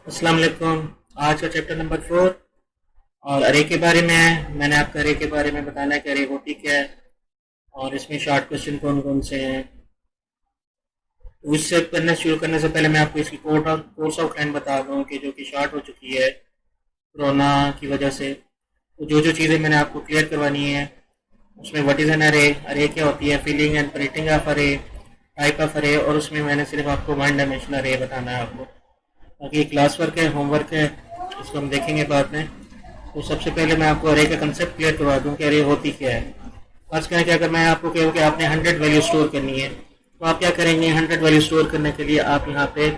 अस्सलाम वालेकुम। आज का चैप्टर नंबर 4 और अरे के बारे में है। मैंने आपको अरे के बारे में बताना है कि अरे होती क्या है और इसमें शॉर्ट क्वेश्चन कौन कौन से हैं। तो इससे करना शुरू करने से पहले मैं आपको इसकी कोर्स आउटलाइन बता दूं कि जो कि शॉर्ट हो चुकी है कोरोना की वजह से। तो जो जो चीज़ें मैंने आपको क्लियर करवानी है उसमें व्हाट इज़ एन अरे, अरे क्या होती है, फीलिंग एंड प्रिंटिंग ऑफ अरे, टाइप ऑफ अरे, और उसमें मैंने सिर्फ आपको वन डायमेंशनल अरे बताना है आपको। बाकी क्लास वर्क है, होमवर्क है, इसको हम देखेंगे बाद में। तो सबसे पहले मैं आपको अरे का कंसेप्ट क्लियर करवा दूं कि अरे होती क्या है। फर्स्ट कहें कि अगर मैं आपको कहूँ कि आपने 100 वैल्यू स्टोर करनी है तो आप क्या करेंगे। 100 वैल्यू स्टोर करने के लिए आप यहाँ पे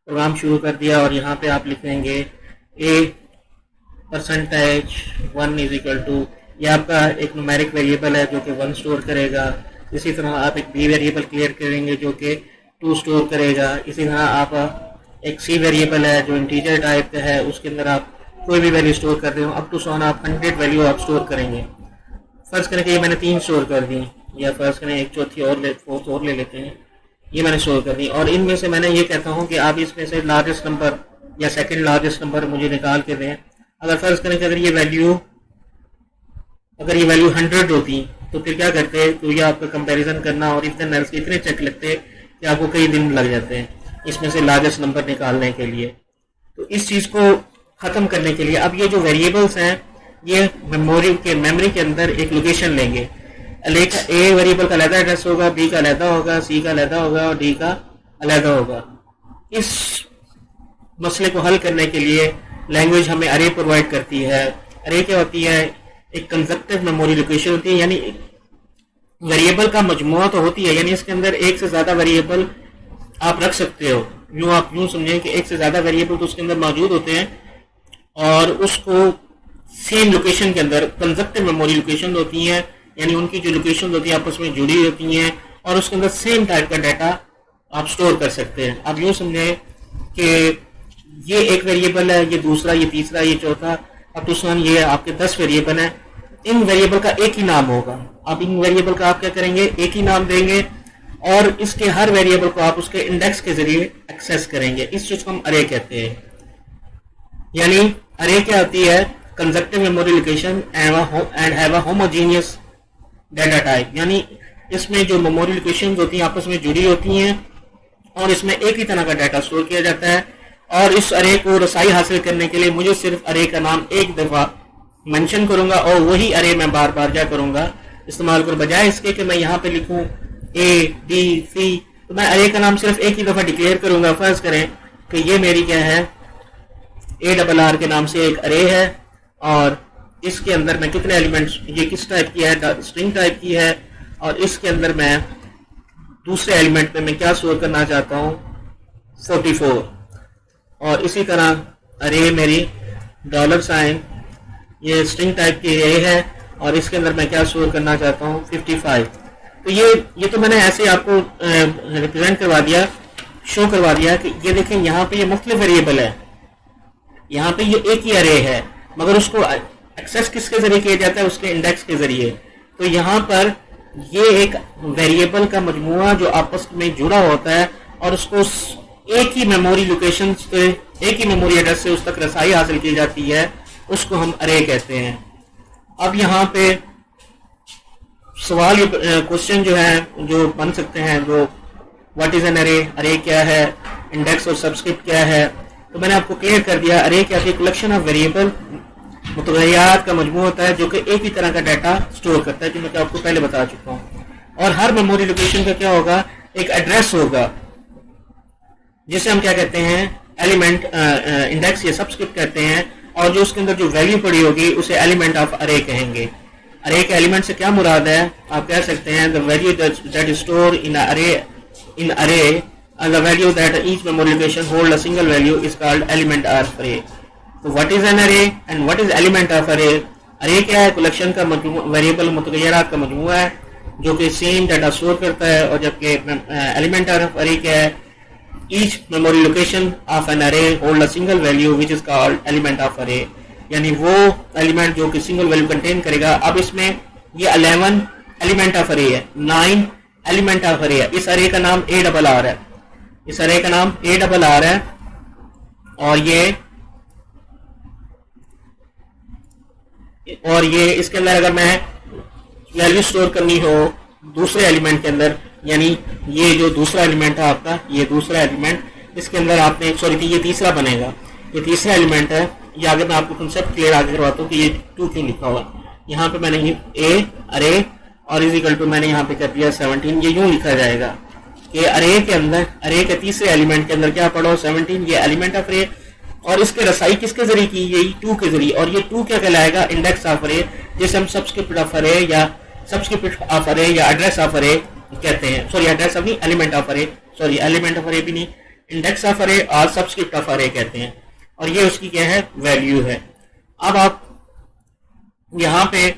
प्रोग्राम शुरू कर दिया और यहाँ पे आप लिखेंगे %1 इज इक्वल टू, ये आपका एक न्यूमेरिक वेरिएबल है जो कि 1 स्टोर करेगा। इसी तरह आप एक बी वेरिएबल क्लियर करेंगे जो कि 2 स्टोर करेगा। इसी तरह आप एक सी वेरिएबल है जो इंटीजर टाइप का है, उसके अंदर आप कोई भी वैल्यू स्टोर कर रहे हो अप टू सॉन आप 100 वैल्यू आप स्टोर करेंगे। फर्स्ट करें कि ये मैंने 3 स्टोर कर दी, या फर्स्ट करें एक चौथी और फोर्थ और ले लेते हैं, ये मैंने स्टोर कर दी। और इनमें से मैंने ये कहता हूँ कि आप इसमें से लार्जेस्ट नंबर या सेकंड लार्जेस्ट नंबर मुझे निकाल के दें। अगर फर्स्ट करें कि अगर ये वैल्यू 100 होती तो फिर क्या करते, तो ये आपका कंपैरिजन करना और इतने नल्स इतने चेक लगते कि आपको कई दिन लग जाते हैं इसमें से लार्जेस्ट नंबर निकालने के लिए। तो इस चीज़ को ख़त्म करने के लिए अब ये जो वेरिएबल्स हैं ये मेमोरी के अंदर एक लोकेशन लेंगे। ए वेरिएबल का अलग एड्रेस होगा, बी का अलग होगा, सी का अलग होगा और डी का अलग होगा। इस मसले को हल करने के लिए लैंग्वेज हमें अरे प्रोवाइड करती है। अरे क्या होती है, एक कंजक्टिव मेमोरी लोकेशन होती है, यानी वेरिएबल का मजमुआ तो होती है, यानी इसके अंदर एक से ज्यादा वेरिएबल आप रख सकते हो। आप यूं समझें कि एक से ज्यादा वेरिएबल तो उसके अंदर मौजूद होते हैं और उसको सेम लोकेशन के अंदर कंजक्टिव मेमोरी लोकेशन होती है, यानी उनकी जो लोकेशन होती है आपस में जुड़ी होती हैं और उसके अंदर सेम टाइप का डाटा आप स्टोर कर सकते हैं। आप यूं समझें कि ये एक वेरिएबल है, ये दूसरा, ये तीसरा, ये चौथा, अब तो ये आपके 10 वेरिएबल हैं। इन वेरिएबल का एक ही नाम होगा। अब इन वेरिएबल का आप क्या करेंगे, एक ही नाम देंगे और इसके हर वेरिएबल को आप उसके इंडेक्स के जरिए एक्सेस करेंगे। इस चीज को हम अरे कहते हैं। यानी अरे क्या होती है, conjunctive memory location and have a homogeneous data type, यानी इसमें जो मेमोरी लोकेशन होती हैं आपस में जुड़ी होती हैं और इसमें एक ही तरह का डाटा स्टोर किया जाता है। और इस अरे को रसाई हासिल करने के लिए मुझे सिर्फ अरे का नाम एक दफा मेंशन करूंगा और वही अरे मैं बार बार क्या करूंगा इस्तेमाल करूं, बजाय इसके कि मैं यहाँ पे लिखूं ए बी सी, तो मैं अरे का नाम सिर्फ एक ही दफा डिक्लेयर करूंगा। फर्ज करें कि ये मेरी क्या है, ARR के नाम से एक अरे है और इसके अंदर मैं कितने एलिमेंट्स, ये किस टाइप की है, स्ट्रिंग टाइप की है, और इसके अंदर मैं दूसरे एलिमेंट में मैं क्या स्टोर करना चाहता हूँ 44। और इसी तरह अरे मेरी $, ये स्ट्रिंग टाइप की अरे है और इसके अंदर मैं क्या स्टोर करना चाहता हूँ 55। तो ये तो मैंने ऐसे आपको रिप्रेजेंट करवा दिया, शो करवा दिया कि ये देखें यहाँ पे ये मुख्तलिफ वेरिएबल है, यहाँ पे ये एक ही अरे है मगर उसको एक्सेस किसके जरिए किया जाता है, उसके इंडेक्स के जरिए। तो यहाँ पर ये एक वेरिएबल का मजमुआ जो आपस में जुड़ा होता है और उसको एक ही मेमोरी लोकेशन से, एक ही मेमोरी एड्रेस से उस तक रसाई हासिल की जाती है, उसको हम अरे कहते हैं। अब यहाँ पे सवाल, क्वेश्चन जो है जो बन सकते हैं, जो व्हाट इज एन अरे, अरे क्या है, इंडेक्स और सबस्क्रिप्ट क्या है, तो मैंने आपको क्लियर कर दिया। अरे क्या है, कलेक्शन ऑफ वेरिएबल मुतगय्यारात का मजमू होता है जो कि एक ही तरह का डाटा स्टोर करता है, जो मैं आपको पहले बता चुका हूँ। और हर मेमोरी लोकेशन का क्या होगा, एक एड्रेस होगा जिसे हम क्या कहते हैं, एलिमेंट इंडेक्स या सबस्क्रिप्ट कहते हैं, और जो उसके अंदर जो वैल्यू पड़ी होगी उसे एलिमेंट ऑफ अरे कहेंगे। अरे के एलिमेंट से क्या मुराद है, आप कह सकते हैं the value that is store in अरे and the value that each memory location hold a single value is called element of array. तो what is an array and what is element of array? array क्या है, collection का variable मुतगय्यरात का मजमूआ है जो कि same data store करता है। और जबकि एलिमेंट ऑफ अरे क्या है, each memory location of an array hold a single value which is called element of array, यानी वो एलिमेंट जो कि सिंगल वैल्यू कंटेन करेगा। अब इसमें ये 11 एलिमेंट ऑफ अरे है, 9 एलिमेंट ऑफ अरे है। इस अरे का नाम ARR है, इस अरे का नाम ARR है और ये इसके अंदर अगर मैं वैल्यू स्टोर करनी हो दूसरे एलिमेंट के अंदर, यानी ये जो दूसरा एलिमेंट है आपका, ये दूसरा एलिमेंट, इसके अंदर आपने सॉरी ये तीसरा बनेगा, ये तीसरा एलिमेंट है। ये आगे मैं आपको कंसेप्ट क्लियर आगे करवाता हूँ कि ये 2 क्यों लिखा हुआ। यहाँ पे मैंने ए अरे और इज इक्वल टू मैंने यहाँ पे कर दिया 17। ये यूं लिखा जाएगा कि अरे के अंदर, अरे के तीसरे एलिमेंट के अंदर क्या पढ़ो 17, ये एलिमेंट ऑफ अरे, और इसके रसाई किसके जरिए की, यही 2 के जरिए। और ये 2 क्या कहलाएगा, इंडेक्स ऑफ अरे, जिसे हम सबस्क्रिप्ट ऑफ अरे या सबस्क्रिप्ट ऑफ अरे या एड्रेस ऑफ अरे कहते हैं। सॉरी एड्रेस ऑफ नहीं, एलिमेंट ऑफ अरे, सॉरी एलिमेंट ऑफ अरे भी नहीं, इंडेक्स ऑफ अरे और सबस्क्रिप्ट ऑफ अरे कहते हैं। और ये उसकी क्या है, वैल्यू है। अब आप यहाँ पे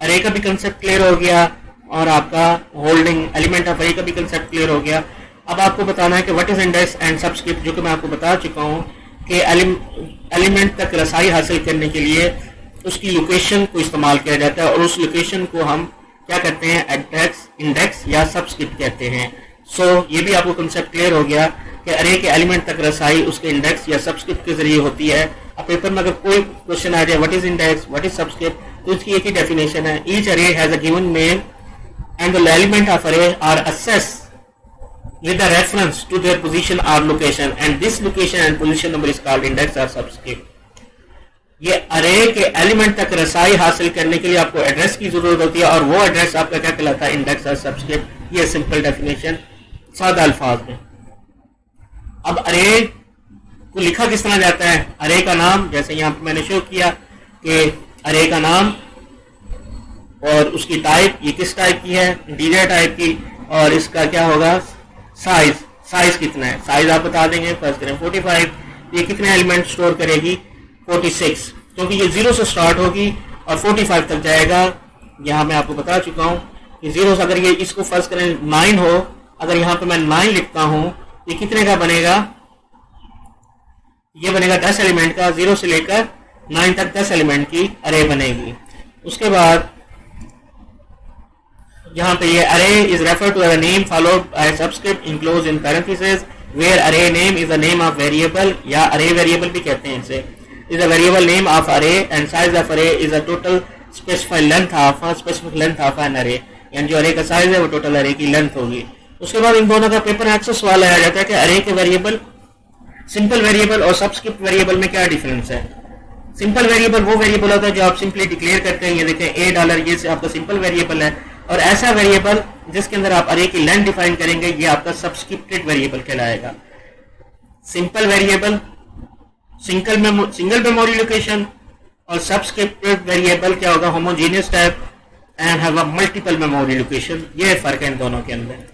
अरे का भी कंसेप्ट क्लियर हो गया और आपका होल्डिंग एलिमेंट ऑफ अरे का भी कंसेप्ट क्लियर हो गया। अब आपको बताना है कि what is index and subscript, जो कि मैं आपको बता चुका हूँ कि एलिमेंट तक रसाई हासिल करने के लिए उसकी लोकेशन को इस्तेमाल किया जाता है और उस लोकेशन को हम क्या कहते हैं, एड्रेस, इंडेक्स या सबस्क्रिप्ट कहते हैं। सो ये भी आपको कंसेप्ट क्लियर हो गया कि अरे के एलिमेंट तक रसाई उसके इंडेक्स या सबस्क्रिप्ट के जरिए होती है। अब पेपर में अगर कोई क्वेश्चन आ जाए what is index, what is subscript, तो उसकी एक ही डेफिनेशन है, ईच अरे has a given name and the element of array are assessed with a reference to their position or location, and this location and position number is called index or subscript। ये अरे के element तक रसाई हासिल करने के लिए आपको एड्रेस की जरूरत होती है और वो एड्रेस आपका क्या कहलाता है, इंडेक्स और सबस्क्रिप्ट। ये सिंपल डेफिनेशन सादा अल्फाज में। अब अरे को लिखा किस तरह जाता है, अरे का नाम, जैसे यहाँ पे मैंने शो किया कि अरे का नाम और उसकी टाइप, ये किस टाइप की है, इंटीजर टाइप की, और इसका क्या होगा साइज, साइज कितना है, साइज आप बता देंगे, फर्स्ट करें 45। ये कितने एलिमेंट स्टोर करेगी 46, क्योंकि ये 0 से स्टार्ट होगी और 45 तक जाएगा। यहाँ मैं आपको बता चुका हूँ कि 0 से अगर ये इसको फर्स्ट करें 9 हो, अगर यहाँ पे मैं 9 लिखता हूँ, ये कितने का बनेगा, ये बनेगा 10 एलिमेंट का, 0 से लेकर 9 तक 10 एलिमेंट की अरे बनेगी। उसके बाद यहाँ पे ये array is refer to a name followed by subscript enclose in parenthesis where array name is a name of variable, या अरे वेरिएबल भी कहते हैं इसे, is a variable name of array and size of array is a total specified length of specific length of an array, यानी जो अरे का size है वो टोटल अरे की लेंथ होगी। उसके बाद इन दोनों का पेपर एक्सेस सवाल आया जाता है कि अरे के वेरिएबल, सिंपल वेरिएबल और सबस्क्रिप्ट वेरिएबल में क्या डिफरेंस है। सिंपल वेरिएबल वो वेरिएबल होता है जो आप सिंपली डिक्लेयर करते हैं, ये देखें $, ये से आपका सिंपल वेरिएबल है, और ऐसा वेरिएबल जिसके अंदर आप अरे की लेंथ डिफाइन करेंगे ये आपका सबस्क्रिप्टेड वेरिएबल कहलाएगा। Simple variable single memory location, और सबस्क्रिप्टेड वेरिएबल क्या होगा, homogeneous type and have a multiple memory location. ये फर्क है इन दोनों के अंदर।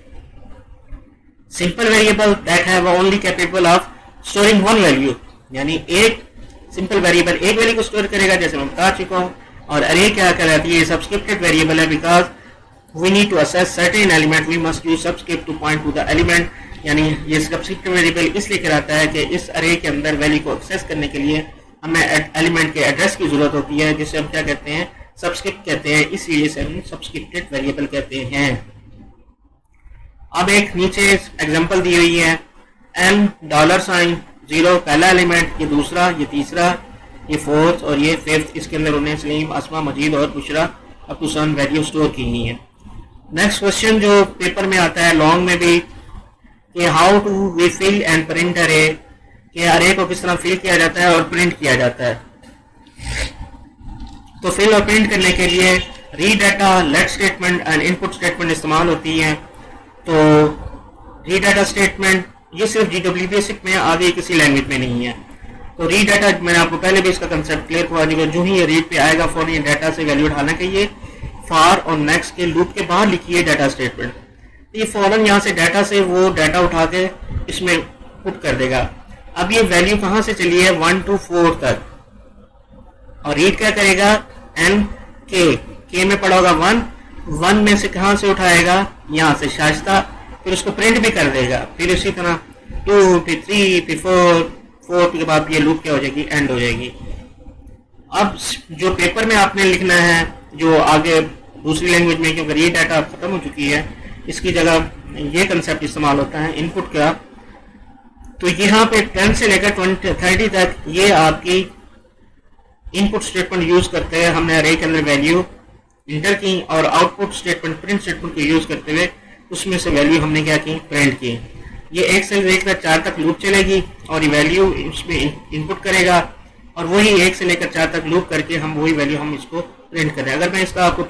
Simple variable that have only capable of storing one value, यानी एक सिंपल वेरिएबल एक वैल्यू को स्टोर करेगा, जैसे मैं बता चुका हूँ। और अरे क्या कहलाती है, सबस्क्रिप्टेड वेरिएबल है, because we need to assess certain element we must use subscript to point to the element, यानी ये सबस्क्रिप्ट वेरिएबल इसलिए कहलाता है कि इस अरे के अंदर वैल्यू को एक्सेस करने के लिए हमें एलिमेंट के एड्रेस की जरूरत होती है, जिसे हम क्या कहते हैं, सबस्क्रिप्ट कहते हैं, इसलिए इसे हम सबस्क्रिप्टेड वेरिएबल कहते हैं। अब एक नीचे एग्जांपल दी हुई है, $, 0 पहला एलिमेंट, ये दूसरा, ये तीसरा, ये फोर्थ और ये फिफ्थ। इसके अंदर उन्हें सलीम, अस्मा, मजीद और Bushra up to sun value store की हुई है। नेक्स्ट क्वेश्चन जो पेपर में आता है लॉन्ग में भी, कि how to we fill and print array, कि अरे को किस तरह फिल किया जाता है और प्रिंट किया जाता है। तो फिल और प्रिंट करने के लिए read data, let statement and input statement इस्तेमाल होती हैं। तो रीड डाटा स्टेटमेंट ये सिर्फ GW बेसिक में, आगे किसी लैंग्वेज में नहीं है। तो रीड डाटा मैंने आपको पहले भी इसका कंसेप्ट क्लियर करवा दिया, जो ही ये रीड पे आएगा फॉर ये डाटा से वैल्यू उठाना चाहिए। फॉर और नेक्स्ट के लूप के बाहर लिखिए डाटा स्टेटमेंट, ये फौरन यहाँ से डाटा से वो डाटा उठा के इसमें पुट कर देगा। अब ये वैल्यू कहाँ से चली है, 1 to 4 तक, और रीड क्या करेगा, n k में पड़ा होगा 1 में से कहाँ से उठाएगा, यहाँ से शाइस्ता, फिर उसको प्रिंट भी कर देगा। फिर इसी तरह 2, फिर 3, फिर 4 के बाद ये लूप क्या हो जाएगी, एंड हो जाएगी। अब जो पेपर में आपने लिखना है, जो आगे दूसरी लैंग्वेज में, क्योंकि ये डाटा खत्म हो चुकी है, इसकी जगह ये कंसेप्ट इस्तेमाल होता है इनपुट का। तो यहाँ पे 10 से लेकर 30 तक ये आपकी इनपुट स्टेटमेंट यूज करते हैं हमने अरे के अंदर वैल्यू इंटर की, और आउटपुट स्टेटमेंट प्रिंट स्टेटमेंट को यूज करते हुए उसमें से वैल्यू हमने क्या की, प्रिंट की। ये 1 से लेकर 4 तक लूप चलेगी और ये वैल्यू इसमें इनपुट करेगा, और वही 1 से लेकर 4 तक लूप करके हम वही वैल्यू हम इसको प्रिंट करें। अगर मैं इसका आपको